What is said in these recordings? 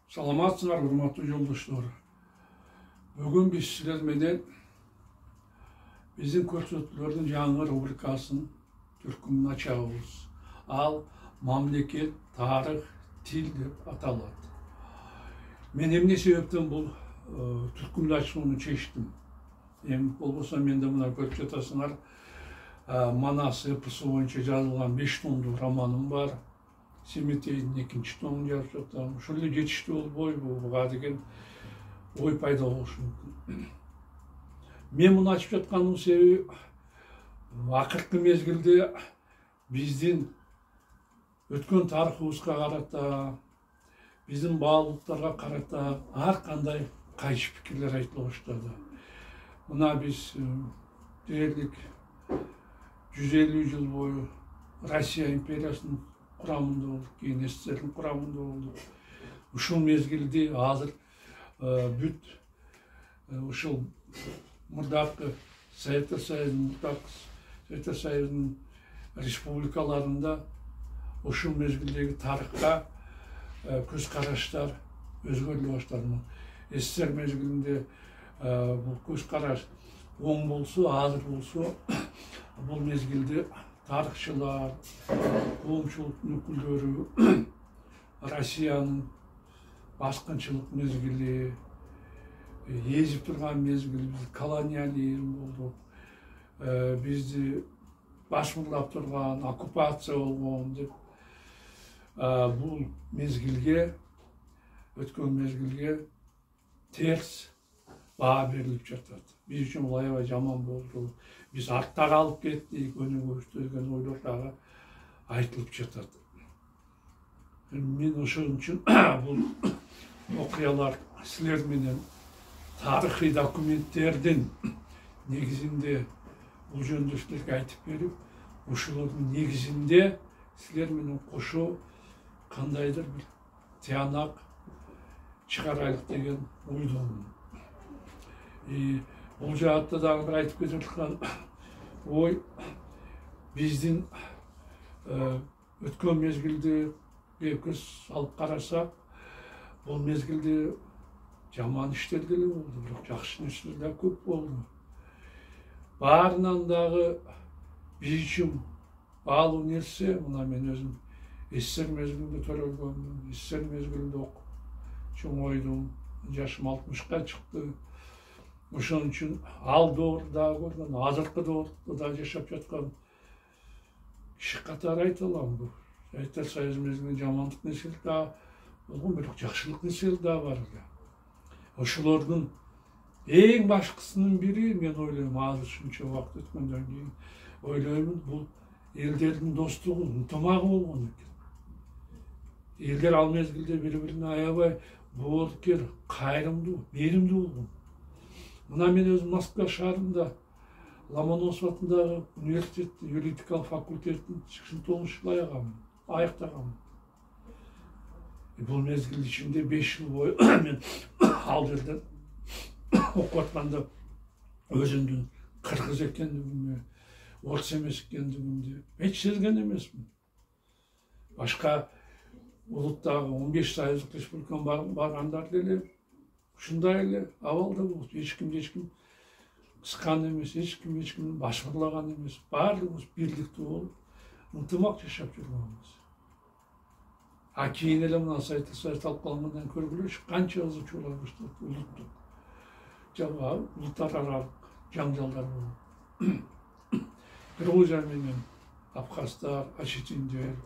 Саламатсыңар, урматтуу жолдоштор. Бүгүн биз силер менен биздин көрсөтүүлөрдүн жаңы рубрикасын түркүмүн ачабыз. Ал мамлекет, тарых, тил деп аталат. Мен эмне себептен бул түркүмдү ачууну чечтим. Эми болбосо менде мына көрүп жатасыңар, Манас эпосу боюнча жазылган 5 томдуу романым бар. Семетейдин 2-нчи томун жазып жатам. Ушул эле жетиштүү болбойбу буга деген ой пайда болушу мүмкүн. Мен муну ачып жатканымдын себеби акыркы мезгилде биздин өткөн тарыхыбызга карата, биздин баалуулуктарга карата ар кандай кайшы пикирлер айтыла баштады. Мына биз дээрлик 150 жыл бою Россия империясынын курамында болдук, кийин СССРдин курамында болдук. Ушул мезгилде азыр бүт ушул мурдакы Советтер Союзунун республикаларында ушул мезгилдеги тарыхка көз караштар өзгөрүлө баштады. СССР мезгилинде бул көз караш оң болсо, азыр болсо, бул мезгилде тарыхчылар, коомчулуктун өкүлдөрү Россиянын баскынчылык мезгили, эзип турган мезгил, колониализм болдук, бизди башмырлап турган, оккупация болгон деп бул мезгилге, өткөн мезгилге терс баа берилип жатат. Биз үчүн бул аябай жаман болду. Биз артта калып кеттик, өнүгүбүздө деген ойлор дагы айтылып жатат. Мен ошон үчүн бул окуялар силер менен тарыхый документтердин негизинде бул жөнүндө силерге айтып берип, ушулардын негизинде силер менен кошо кандайдыр бир тыянак чыгарайлык деген ойдомун. Бул жаатта дагы бир айтып кетип аткан ой, биздин өткөн мезгилде көз алып карасак, бул мезгилде жаман иштер деле болду, бирок жакшы нерселер да көп болду. Баарынан дагы биз үчүн баалуу нерсе, мына мен өзүм СССР мезгилинде төрөлгөнмүн, СССР мезгилинде окуп чоңойдум, жашым 60ка чыкты. Ошон үчүн ал доорду дагы көргөн, азыркы доордо да жашап жаткан киши катары айта алам. Бул Советтер Союзу мезгилинде жамандык нерселер да болгон, бирок жакшылык нерселер да бар эле. Ошолордун эң башкысынын бири, мен ойлойм, азыр ушунча убакыт өткөндөн кийин ойлоймун, бул элдердин достугу, ынтымагы болгон экен. Элдер ал мезгилде бири-бирине аябай боорукер, кайрымдуу, беримдүү болгон. Мына мен өзүм Москва шаарында Ломоносов атындагы университетти, юридикалык факультеттин чыгышын толугу аяктаганмын. Бул мезгил ичинде 5 жыл бою мен ал жерде окуп атканда өзүмдүн кыргыз экендигимди, орус эмес экендигимди эч сезген эмесмин. Башка улуттагы 15 союздук республикага баргандар деле ушундай эле абалда болот. Эч ким кыскан эмес, эч ким башмырлаган эмес. Баардыгыбыз бирликтүү болуп, ынтымак жашап жүргөнбүз. Кийин эле мына Советтер Союзу талкалангандан көргүлөчү канча ызычуулар башталды, улуттар аралык жаңжалдар болуп. Грузия менен абхаздар, осетиндер,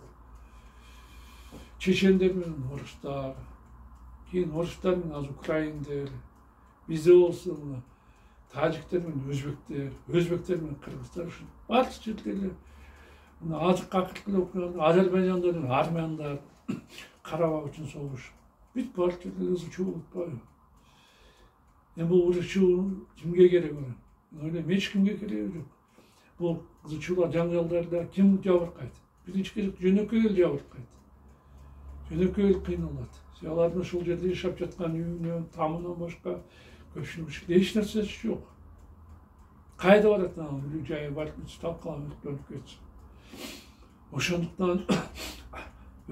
чечендер менен орустар, кийин орустар менен азыр украиндер, бизде болсо мына тажиктер менен өзбектер, өзбектер менен кыргыздар, ушул баардык жерде эле мына акыркы эле окуган Азербайжандар менен армяндар Карабак үчүн согуш. Бүт баардык жерде ызычуу болуппайбы? Эми бул ызычуу кимге керек эле? Мен ойлойм, эч кимге кереги жок. Бул ызычуулар, жаңжалдарда ким жабыркайт? Биринчи кезекте жөнөкөй эл жабыркайт. Жөнөкөй эл кыйналат. Алардын ушул жерде жашап жаткан үйүнөн, тамынан башка көпчүлүк эч нерсеси жок. Кайда барат анан үй жайы бар, талкаланып өтүп кетсин. Ошондуктан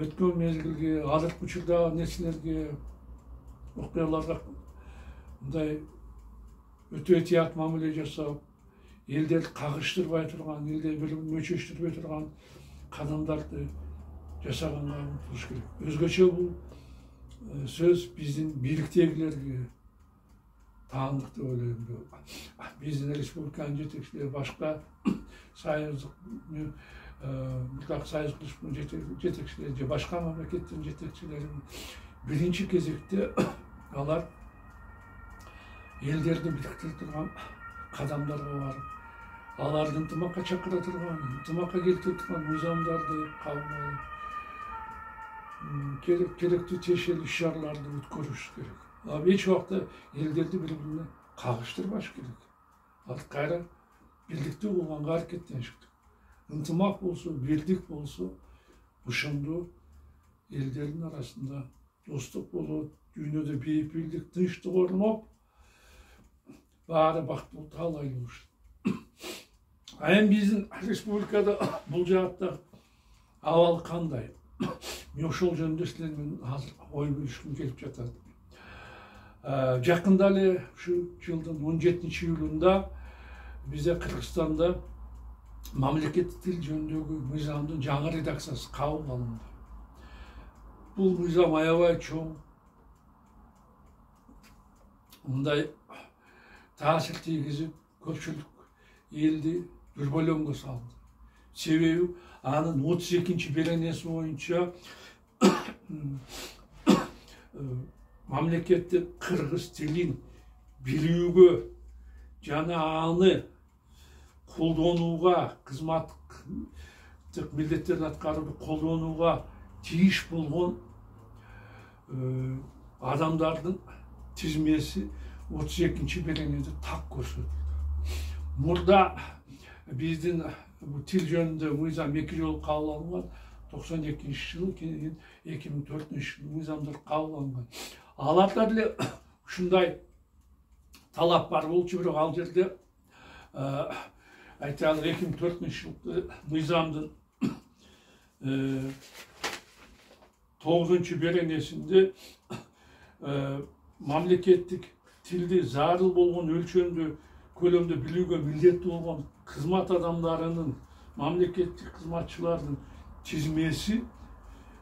өткөн мезгилге, азыркы учурдагы нерселерге окуяларга мындай өтө этият мамиле жасап, элдерди кагыштырбай турган, элдерди бири-бирин мөчөштүрбөй турган кадамдарды жасаганга умтулуш керек. Өзгөчө бул сөз биздин бийликтегилерге таандык деп ойлойм. Биздин республиканын жетекчилери, башка союздук мурдак союздуктун жетекчилери же башка мамлекеттин жетекчилерин биринчи кезекте алар элдерди бириктире турган кадамдарга барып, аларды ынтымакка чакыра турган, ынтымакка келтире турган мыйзамдарды кабыл алып, керектүү тиешелүү иш-чараларды өткөрүш керек. Эч убакта элдерди бири-бирине кагыштырбаш керек. Ал кайра бирликтүү болгонго аракеттениш керек. Ынтымак болсо, бирдик болсо, ошондо элдердин арасында достук болот, дүйнөдө бейпилдик, тынчтык орноп, баары бактылуу таалай болушат. А эми биздин республикада бул жаатта абал кандай? Мен ошол жөнүндө силер менен азыр ой бөлүшкүм келип жатат. Жакында эле ушу жылдын 17-июлунда бизде Кыргызстанда мамлекеттик тил жөнүндөгү мыйзамдын жаңы редакциясы кабыл алынды. Бул мыйзам аябай чоң, мындай таасир тийгизип, көпчүлүк элди дүрбөлөңгө салды. Себеби анын 32-чи беренеси боюнча мамлекеттин кыргыз тилин билүүгө жана аны колдонууга, кызматтык милдеттерин аткарууга колдонууга тийиш болгон адамдардын тизмеси 32-чи беренеде так көрсөтүлдү. Мурда биздин тил жөнүндө мыйзам 2 жолу кабыл алынган, 92-жылы, кийин 2004-жылы мыйзамдар кабыл алынган. Аларда деле ушундай талап бар болчу, бирок ал жерде айталы 2004-жылы мыйзамдын 9-чу беренесинде мамлекеттик тилди зарыл болгон өлчөмдө, көлөмдө билүүгө милдеттүү болгон кызмат адамдарынын, мамлекеттик кызматчылардын тизмеси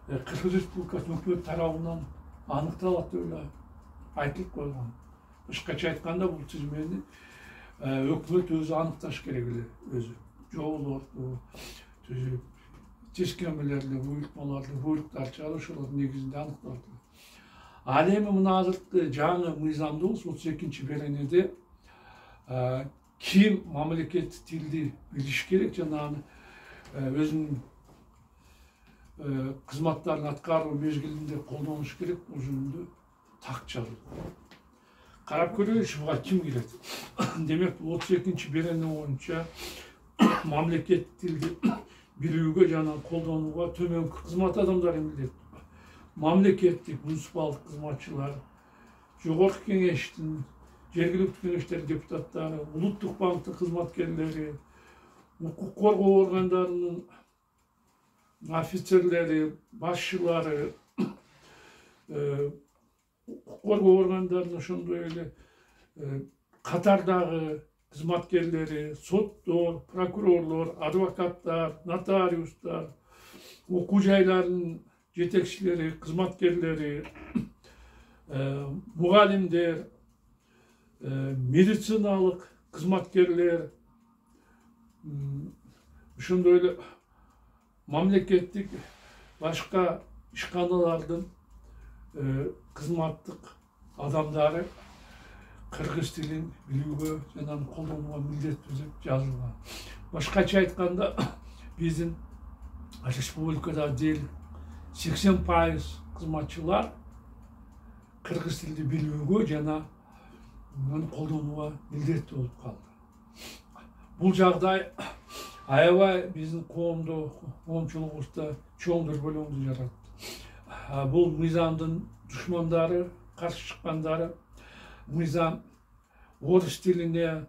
Кыргыз Республикасынын өкмөт тарабынан аныкталат деп айтылып койгон. Башкача айтканда бул тизмени өкмөт өзү аныкташ керек эле, өзү. Жоболорду түзүп, тизкемелерди, буйруктар чыгарып, ошолордун негизинде аныкталат. Ал эми мына азыркы жаңы мыйзамда 32-чи беренеде ким мамлекеттик тилди билиш керек жана аны өзүнүн кызматтарын аткаруу мезгилинде колдонуш керек, бул жөнүндө так жазылган. Карап көрөйүнчү, буга ким кирет? Демек, 32-чи берене боюнча мамлекеттик тилди билүүгө жана колдонууга төмөнкү кызмат адамдары милдеттүү. Мамлекеттик, муниципалдык кызматчылар, жогорку кеңештин, жергиликтүү кеңештердин депутаттары, улуттук банктын кызматкерлери, укук коргоо органдарынын офицерлери, башчылары, укук коргоо органдарынын ошондой эле катардагы кызматкерлери, соттор, прокурорлор, адвокаттар, нотариустар, окуу жайларынын жетекчилери, кызматкерлери, мугалимдер, медициналык кызматкерлер, ошондой эле мамлекеттик башка ишканалардын кызматтык адамдары кыргыз тилин билүүгө жана аны колдонууга милдеттүү деп жазылган. Башкача айтканда, биздин республикада дээрлик 80% кызматчылар кыргыз тилди билүүгө жана аны колдонууга милдеттүү болуп калды. Бул жагдай аябай биздин коомчулугубузда чоң дүрбөлөңдү жаратты. Бул мыйзамдын душмандары, каршы чыккандары, мыйзам орус тилине,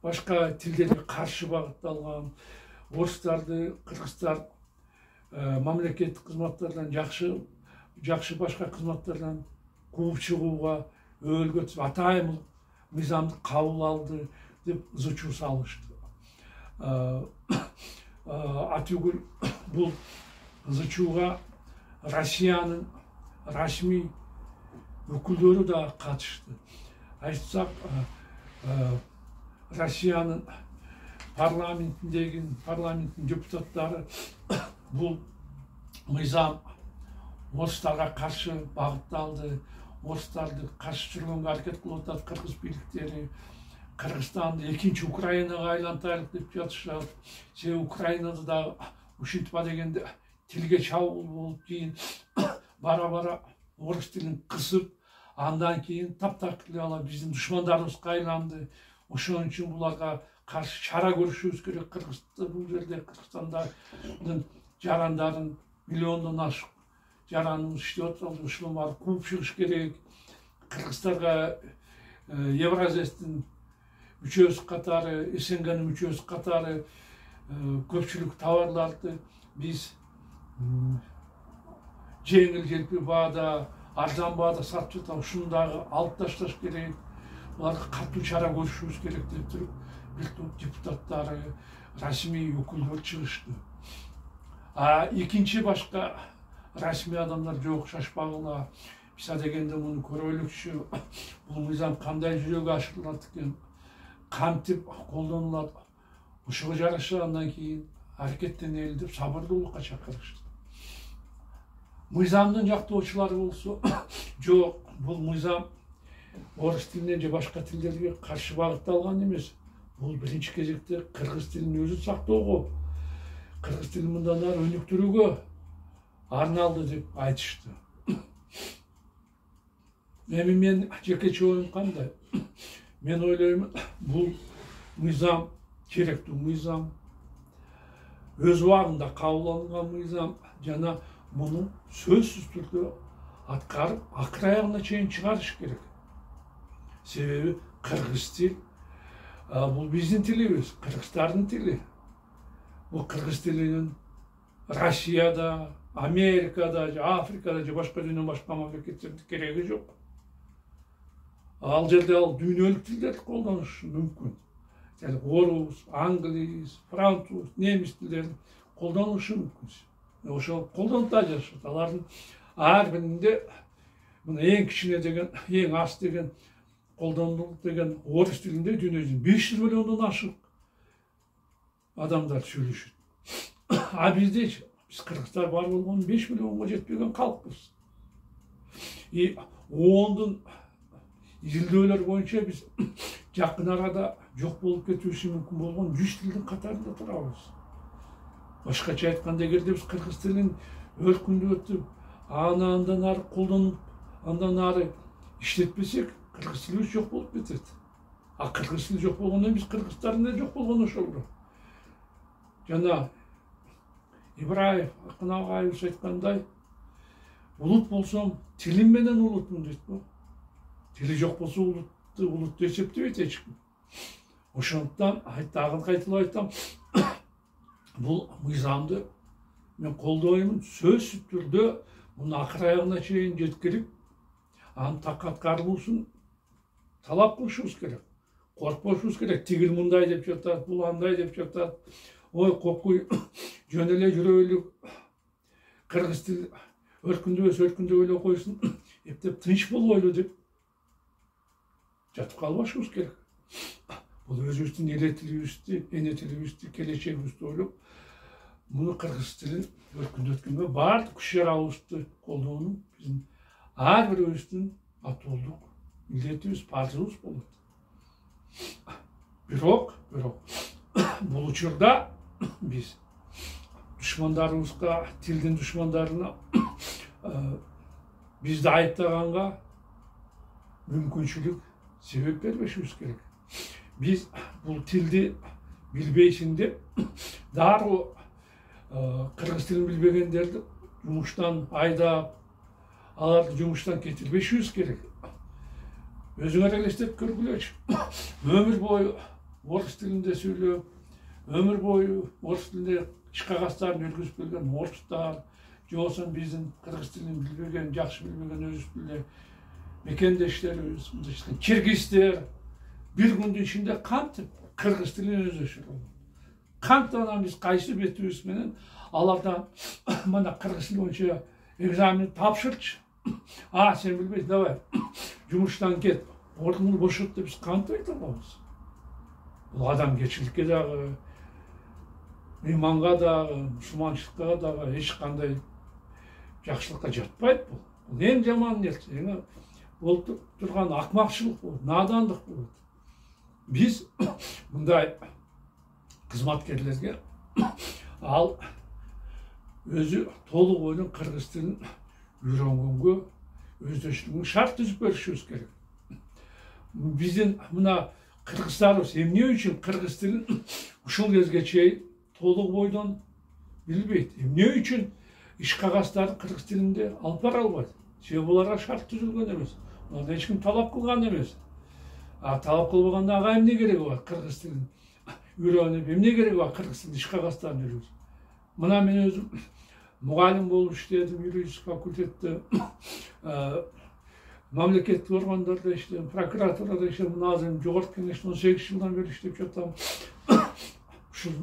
башка тилдерге каршы багытталган, орустарды, кыргыздар мамлекеттик кызматтардан жакшы башка кызматтардан кууп чыгууга, өөлгө түзүп атайын мыйзамды кабыл алды деп ызы чуу салышты. Атүгүл бул ызы чууга Россиянын расмий өкүлдөрү да катышты. Айтсак, Россиянын парламенттин депутаттары бул мыйзам орустарга каршы багытталды, орустарды каршы жүргөнгө аракет кылып атат кыргыз бийликтери. Кыргызстанды экинчи Украинага айлантайлык деп жатышат. Себеби Украинада да ушинтип дегенде тилге чабуул болуп, кийин бара орус тилин кысып, андан кийин таптакыр ала биздин душмандарыбызга айланды. Ошон үчүн буларга каршы чара көрүшүбүз керек. Бул жерде Кыргызстандын жарандарын миллиондон ашык жараныбыз иштеп атат. Ушуну барып кууп чыгыш керек. Кыргыздарга Евразиястын мүчөсү катары, СНГнын мүчөсү катары көпчүлүк товарларды биз жеңил желпи баада, арзан баада сатып жатабыз. Ушуну дагы алып ташташ керек. Буларга катуу чара көрүшүбүз керек деп туруп, бир топ депутаттары, расмий өкүлдөр чыгышты. Экинчи башка расмий адамдар жок, шашпагыла. Биз дегенде муну көрөлүкчү. Бул мыйзам кандай жүзөгө ашырылат экен, кантип колдонулат, ушуга жараша андан кийин аракеттенели деп сабырдуулукка чакырышты. Мыйзамдын жактоочулары болсо жок, бул мыйзам орус тилине же башка тилдерге каршы багытталган эмес. Бул биринчи кезекте кыргыз тилин өзүн сактоого, кыргыз тилин мындан ары өнүктүрүүгө арналды деп айтышты. Эми мен жекече оюм кандай? Мен ойлойм, бул мыйзам керектүү мыйзам, өз убагында кабыл алынган мыйзам, жана муну сөзсүз түрдө аткарып, акыр аягына чейин чыгарыш керек. Себеби кыргыз тил бул биздин тилибиз, кыргыздардын тили. Бул кыргыз тилинин Россияда, Америкада, же Африкада, же башка дүйнөнүн башка мамлекеттерде кереги жок. Ал жерде ал дүйнөлүк тилдерди колдонушу мүмкүн. Орус, англис, француз, немис тилдерин колдонушу мүмкүн. Ошол колдонуп да жатышат. Алардын ар биринде мына эң кичине деген, эң аз деген колдонулуп деген орус тилинде дүйнөдө 500 миллиондон ашык адамдар сүйлөшөт. Биздечи, биз кыргыздар бар болгону 5 миллионго жетпеген калкпыз. ООНдун изилдөөлөр боюнча биз жакын арада жок болуп кетүүсү мүмкүн болгон 100 тилдин катарында турабыз. Башкача айтканда, эгерде биз кыргыз тилин өркүндөтүп, аны андан ары колдонуп, андан ары иштетпесек, кыргыз тилибиз жок болуп кетет. Кыргыз тили жок болгондон биз кыргыздардын да жок болгону ошол. Жана Ибраев, Акын агайыбыз айткандай, улут болсом, тилим менен улутмун дейт го. Тили жок болсо улутты улут деп эсептебейт эч ким. Ошондуктан дагы кайталап айтам, бул мыйзамды мен колдоймун. Сөзсүз түрдө муну акыр аягына чейин жеткирип, анын так аткарылуусун талап кылышыбыз керек. Коркпошубуз керек. Тигил мындай деп жатат, бул андай деп жатат. Ой, кокуй, жөн эле жүрөлүк. Кыргыз тил өркүндөбөй эле койсун, эптеп тынч болбойлу деп жатып калбашыбыз керек. Бул өзүбүздүн эле тилибизди, эне тилибизди, келечегибизди ойлоп, муну кыргыз тилин өркүндөткөнгө баардык күч жарабыбызды колдонуу биздин ар бирибиздин атуулдук милдетибиз, парзыбыз болот. Бирок бул учурда биз душмандарыбызга, тилдин душмандарына бизди айыптаганга мүмкүнчүлүк себеп бербешибиз керек. Биз бул тилди билбейсиң деп дароо кыргыз тилин билбегендерди жумуштан айдап, аларды жумуштан кетирбешибиз керек. Өзүңөр элестеп көргүлөчү. Өмүр бою орус тилинде сүйлөп, өмүр бою орус тилинде иш кагазтарын өткүзүп келген орустар, же болбосо биздин кыргыз тилин билбеген, жакшы билбеген өзүбүз тилде мекендештерибиз, киргизтер бир күндүн ичинде кантип кыргыз тилин өздөшүрүп алат. Кантип анан биз кайсы бетибиз менен алардан мына кыргыз тили боюнча экзамен тапшырчы. Сен билбейсиң, давай жумуштан кет, ордуңду бошот деп биз кантип айта алабыз? Бул адамгерчиликке дагы, ыйманга дагы, мусулманчылыкка дагы эч кандай жакшылыкка жатпайт бул. Бул эң жаман нерсе, болуп турган акмакчылык болот, надандык болот. Биз мындай кызматкерлерге ал өзү толук бойдон кыргыз тилин үйрөнгөнгө өздөштүгүн шарт түзүп беришибиз керек. Биздин мына кыргыздарыбыз эмне үчүн кыргыз тилин ушул кезге чейин толук бойдон билбейт? Эмне үчүн иш кагаздарын кыргыз тилинде алып бара албайт? Себеби буларга шарт түзүлгөн эмес. Мына эч ким талап кылган эмес. Талап кылбаганда ага эмне кереги бар кыргыз тилин үйрөнүп, эмне кереги бар кыргыз тилин иш кагаздарын үйрөнүп? Мына мен өзүм мугалим болуп иштедим, юридический факультетте, мамлекеттик органдарда иштедим, прокуратурада иштедим, азыр жогорку кеңеште 18 жылдан бери иштеп жатам. Ушул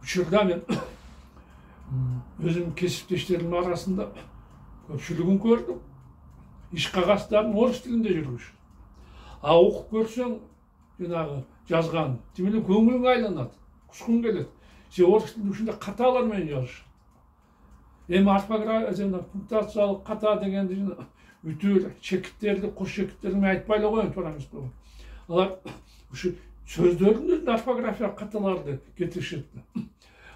учурда мен өзүм кесиптештеримдин арасында көпчүлүгүн көрдүм. Иш кагаздарын орус тилинде жүргүзүшөт. Окуп көрсөң, жанагы жазган, тим эле көңүлүңө айланат, кускуң келет. Сен орус тилинде ушундай каталар менен жазышат. Эми орфография, пунктуациялык ката дегенди үтүр, чекиттерди, кош чекиттерди мен айтпай эле коеюн, туура эмес болот. Алар ушу сөздөрдүн орфография каталарды кетиришет.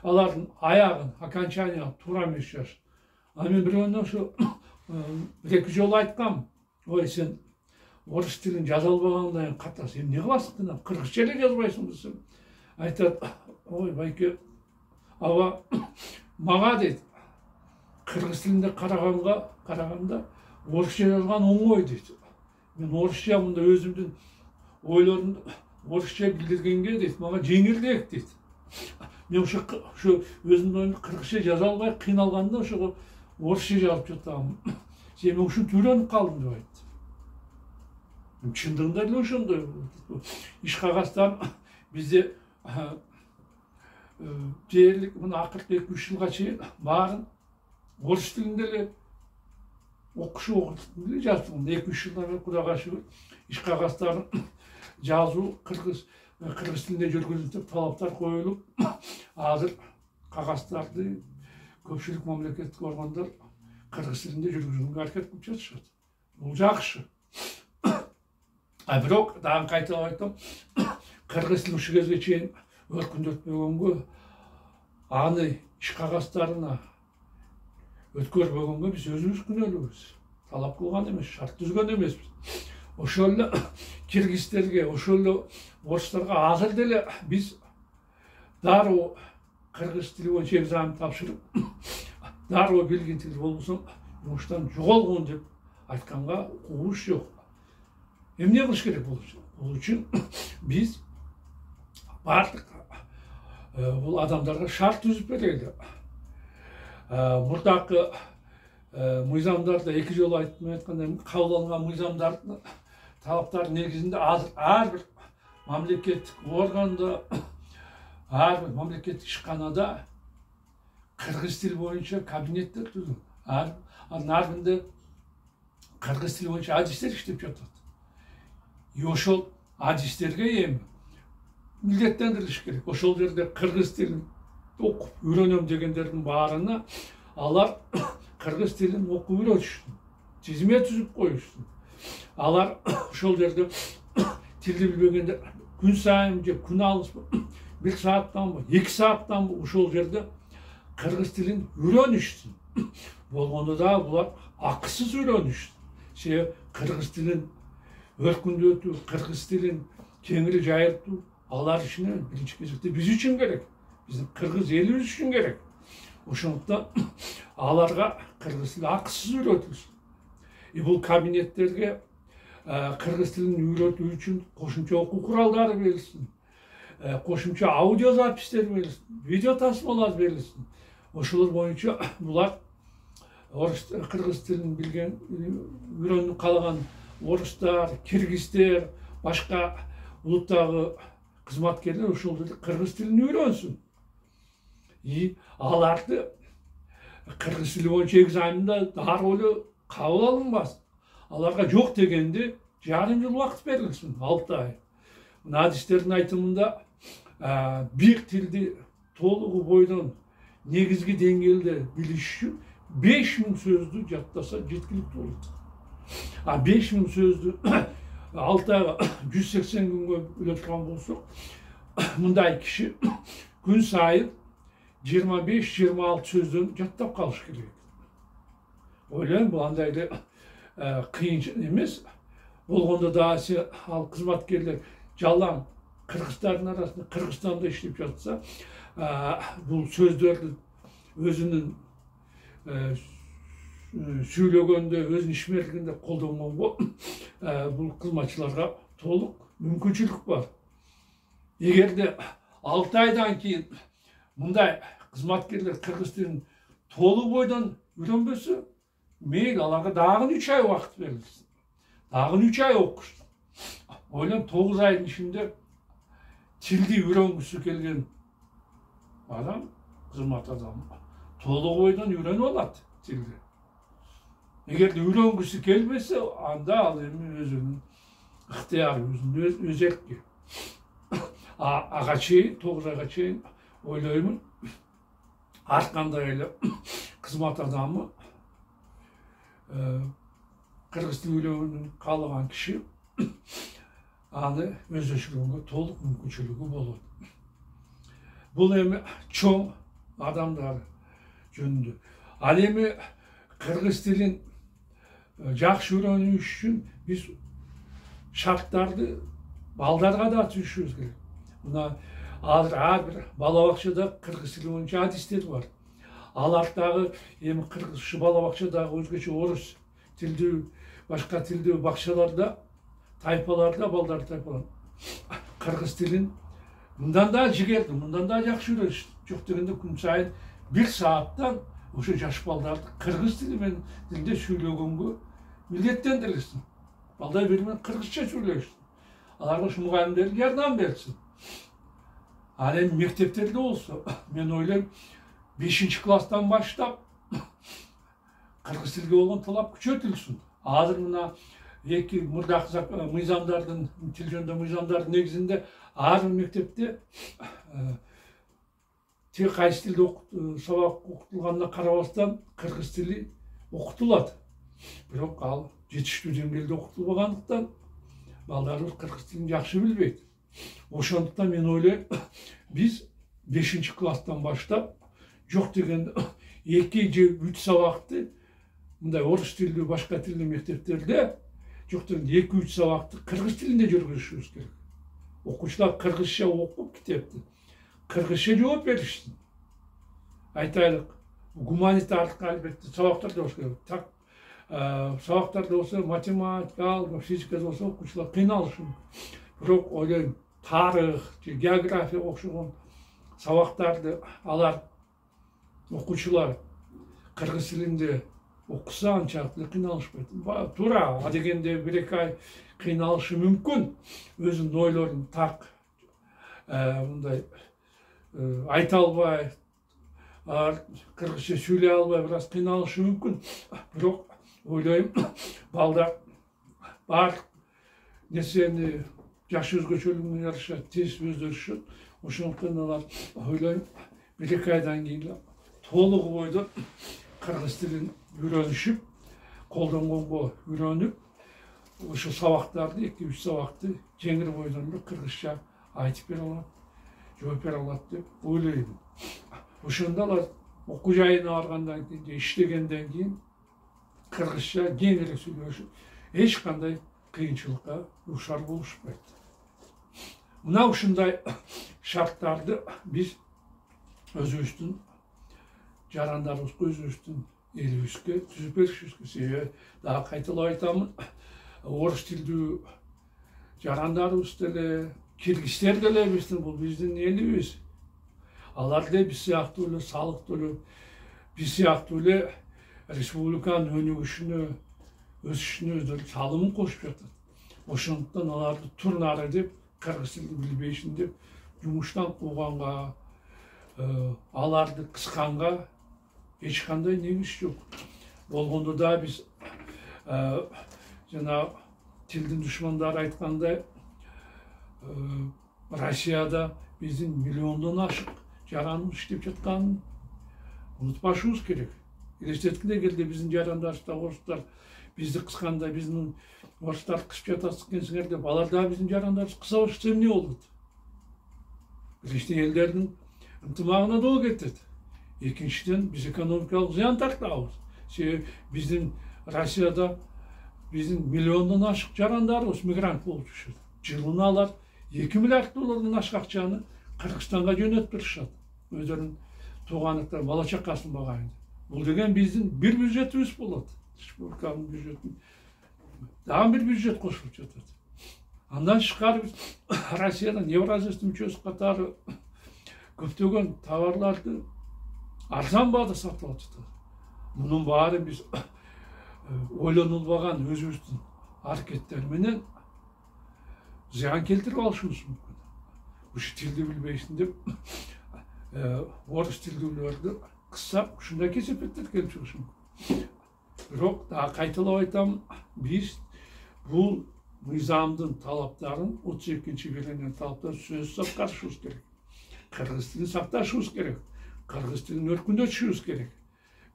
Алардын аягын, окончанияны туура эмес жазышат. Мен бирөөнө ошо бир-эки жолу айткам. Ой, сен орус тилин жаза албагандан кийин катасың, эмне кыласың? Кыргызча эле жазбайсың десем, айтат, ой, байке, аба мага дейт, кыргыз тилинде караганда орусча жазган оңой дейт. Мен орусча мында өзүмдүн ойлорумду орусча билдиргенге дейт, мага жеңилдээк дейт. Мен ошо өзүмдүн оюмду кыргызча жаза албай кыйналганда ошого орусча жазып жатам. Сен мен ушинтип үйрөнүп калдым деп айтты. Чындыгында эле ошондой. Иш кагаздарын бизде дээрлик мына акыркы 2-3 жылга чейин баарын орус тилинде эле окушу жаздым. 2-3 жылдан бери Кудайга шүгүр иш кагаздарын жазуу кыргыз тилинде жүргүзүлүп деп талаптар коюлуп, азыр кагаздарды көпчүлүк мамлекеттик органдар кыргыз тилинде жүргүзүүгө аракет кылып жатышат. Бул жакшы. Бирок дагы кайталап айтам, кыргыз тили ушул кезге чейин өркүндөтпөгөнгө, аны иш кагаздарына өткөрбөгөнгө биз өзүбүз күнөөлүүбүз. Талап кылган эмес, шарт түзгөн эмеспиз. Ошол эле киргизтерге, ошол эле орустарга азыр деле биз дароо кыргыз тили боюнча экзамен тапшырып, дароо билген тил болбосо жумуштан жоголгун деп айтканга укугубуз жок. Эмне кылыш керек бул үчүн? Биз бардык бул адамдарга шарт түзүп берели. Мурдакы мыйзамдарда 2 жолу айткандай кабыл алынган мыйзамдардын талаптары негизинде азыр ар бир мамлекеттик органда, ар бир мамлекеттик ишканада кыргыз тили боюнча кабинеттер түзүлгөн. Анын ар биринде кыргыз тили боюнча адистер иштеп жатат. Ошол адистерге эми милдеттендирилиш керек. Ошол жерде кыргыз тилин окуп үйрөнөм дегендердин баарына алар кыргыз тилин окуп үйрөтүшсүн, тизме түзүп коюшсун. Алар ошол жерде тилди билбегендер күн сайын же күн алыспы 1 сааттанбы, 2 сааттанбы ошол жерде кыргыз тилин үйрөнүшсүн. Болгондо да булар акысыз үйрөнүшсүн. Себеби кыргыз тилин өркүндөтүү, кыргыз тилин кеңири жайылтуу алар үчүн биринчи кезекте биз үчүн керек. Биздин кыргыз элибиз үчүн керек. Ошондуктан аларга кыргыз тили акысыз үйрөтүлсүн. Бул кабинеттерге кыргыз тилин үйрөтүү үчүн кошумча окуу куралдары берилсин. Кошумча аудио запистер берилсин, видео тасмалар берилсин. Ошолор боюнча булар кыргыз тилин билген, үйрөнүп калаган орыстар, киргизтер, başka uluttагы кызматкерлер ошол кыргыз тилин үйрөнсүн. Аларды кыргыз тили боюнча экзаменде дароо эле кабыл алынбас. Аларга жок дегенде жарым жыл убакыт берилсин, 6 ай. Мына адистердин айтымында бир тилди толугу бойдон негизги деңгээлде билиш үчүн 5000 сөздү жаттаса жеткиликтүү болот. 5000 сөздү 6 айга 180 күнгө бөлө турган болсок, мындай киши күн сайын 25-26 сөздөн жаттап калыш керек. Ойлойм, бул андай эле кыйын эмес. Болгондо да ал кызматкерлер жалаң кыргыздардын арасында, Кыргызстанда иштеп жатса, бул сөздөрдү өзүнүн сүйлөгөндө, өзүнүн ишмерлигинде колдонгонго бул кызматчыларга толук мүмкүнчүлүк бар. Эгерде 6 айдан кийин мындай кызматкерлер кыргыз тилин толук бойдон үйрөнбөсө, мейли аларга дагы 3 ай убакыт берилсин. Дагы 3 ай окушsun. Ойлойм, 9 айдын ичинде тилди үйрөнгүсү келген адам, кызмат адамы толук бойдон үйрөнүп алат тилди. Эгерде үйрөнгүсү келбесе, анда ал эми өзүнүн ыктыяры, өзүнүн өз эрки. Ага чейин, 9 айга чейин ойлоймун, ар кандай эле кызмат адамы кыргыз тилин үйрөнүүнү каалаган киши аны өздөштүргөнгө толук мүмкүнчүлүгү болот. Бул эми чоң адамдар жөнүндө. Ал эми кыргыз тилин жакшы үйрөнүү үчүн биз шарттарды балдарга да түшүрүбүз керек. Мына азыр ар бир бала бакчада кыргыз тили боюнча адистер бар. Алар дагы эми кыргыз бала бакчадагы өзгөчө орус тилдүү, башка тилдүү бакчаларда, тайпаларда, балдар тайпалар кыргыз тилин мындан да жигерди, мындан да жакшы үйрөнүш. Жок дегенде күн сайын 1 сааттан ошо жаш балдарды кыргыз тили менен тилде сүйлөгөнгө милдеттендирилсин. Балдар бири менен кыргызча сүйлөшсүн. Аларга ушу мугалимдер жардам берсин. Ал эми мектептерде болсо, мен ойлойм, 5-класстан баштап кыргыз тилге болгон талап күчөтүлсүн. Азыр мына эки мурдакы мыйзамдардын, тил жөнүндө мыйзамдардын негизинде ар бир мектепте тек кайсы тилде сабак окутулганына карабастан кыргыз тили окутулат. Бирок ал жетиштүү деңгээлде окутулбагандыктан балдарыбыз кыргыз тилин жакшы билбейт. Ошондуктан мен ойлойм, биз 5-класстан баштап жок дегенде 2 же 3 сабакты мындай орус тилдүү, башка тилдүү мектептерде жок дегенде 2-3 сабакты кыргыз тилинде жүргүзүшүбүз керек. Окуучулар кыргызча окуп китепти кыргызча жооп беришсин. Айтайлык, гуманитардык албетте сабактарда болуш керек. Так сабактарда болсо математика, алгебра, физика болсо окуучулар кыйналышы мүмкүн. Бирок ойлойм, тарых же география окшогон сабактарды алар окуучулар кыргыз тилинде окуса анчалык кыйналышпайт. Туура, а дегенде 1-2 ай кыйналышы мүмкүн. Өзүнүн ойлорун так мындай айта албай, кыргызча сүйлөй албай бир аз кыйналышы мүмкүн. Бирок ойлойм, балдар бар нерсени жаш өзгөчөлүгүнө жараша тез өздөрүшөт. Ошондуктан алар ойлойм, 1-2 айдан кийин толугу бойдон кыргыз тилин үйрөнүшүп, колдонгонго үйрөнүп, ошо сабактарды 2-3 сабакты жеңил бойдон эле кыргызча айтып бере алат, жооп бере алат деп ойлойм. Ошондо алар окуу жайына баргандан кийин же иштегенден кийин кыргызча кеңирээк сүйлөшүп, эч кандай кыйынчылыкка дуушар болушпайт. Мына ушундай шарттарды биз өзүбүздүн жарандарыбызга, өзүбүздүн элибизге түзүп беришибиз керек. Себеби дагы кайталап айтамын, орус тилдүү жарандарыбыз деле, киргиздер деле бул биздин элибиз. Алар деле биз сыяктуу эле салык төлөп, биз сыяктуу эле республиканын өнүгүшүнө өсүшүнө өздөрү салымын кошуп жатат. Ошондуктан аларды турнары деп, кыргыз тилин билбейсиң деп жумуштан кууганга, аларды кысканга эч кандай негиз жок. Болгондо да биз жана тилдин душмандары айткандай, Россияда биздин миллиондон ашык жарандын иштеп жатканын унутпашыбыз керек. Элестеткиле келди биздин жарандарыбызда орустар бизди кысканда, биздин орустар кысып жатасыз экенсиңер деп, алар дагы биздин жарандарыбыз кыса башка эмне болот? Биринчиден элдердин ынтымагына доо кетет. Экинчиден биз экономикалык зыян тартабыз. Себеби биздин Россияда биздин миллиондон ашык жарандарыбыз мигрант болуп жүрүшөт. Жылына алар 2 миллиард доллардан ашык акчаны Кыргызстанга жөнөтүп турушат. Өздөрүнүн тууганлыктар, бала чакасын багайын. Бул деген биздин бир бюджетибиз болот. Республиканын бюджетин дагы бир бюджет кошулуп жатат. Андан тышкары Россиядан Евразия мүчөсү катары көптөгөн товарларды арзан баада сатып алып жатат. Мунун баары биз ойлонулбаган өзүбүздүн аракеттер менен зыян келтирип алышыбыз мүмкүн. Ушу тилди билбейсиң деп орус тилдүүлөрдү кыссак, ушундай кесепеттер келип чыгышы мүмкүн. Бирок дагы кайталап айтам, биз бул мыйзамдын талаптарын, 32-беренин талаптарын сөзсүз аткарышыбыз керек. Кыргыз тилин сакташыбыз керек. Кыргыз тилин өркүндөтүшүбүз керек.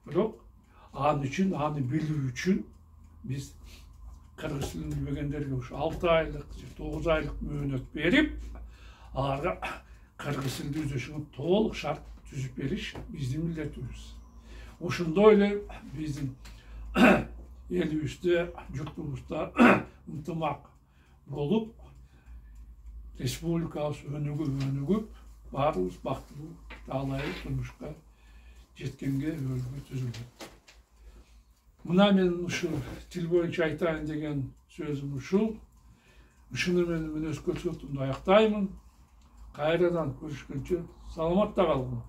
Бирок аны үчүн, аны билүү үчүн биз кыргыз тилин билбегендерге ушу 6 айлык, 9 айлык мөөнөт берип, аларга кыргыз тилди өздөшүнгө толук шарт түзүп бериш биздин милдетибиз. Ошондой эле биздин элибизде, журтубузда ынтымак болуп, республикабыз өнүгүп, баарыбыз бактылуу, таалай турмушка жеткенге өлгө түзүлгөн. Мына мен ушу тил боюнча айтайын деген сөзүм ушул. Ушуну менен өз көрсөтүүмдү аяктаймын. Кайрадан көрүшкөнчө саламатта калгыла.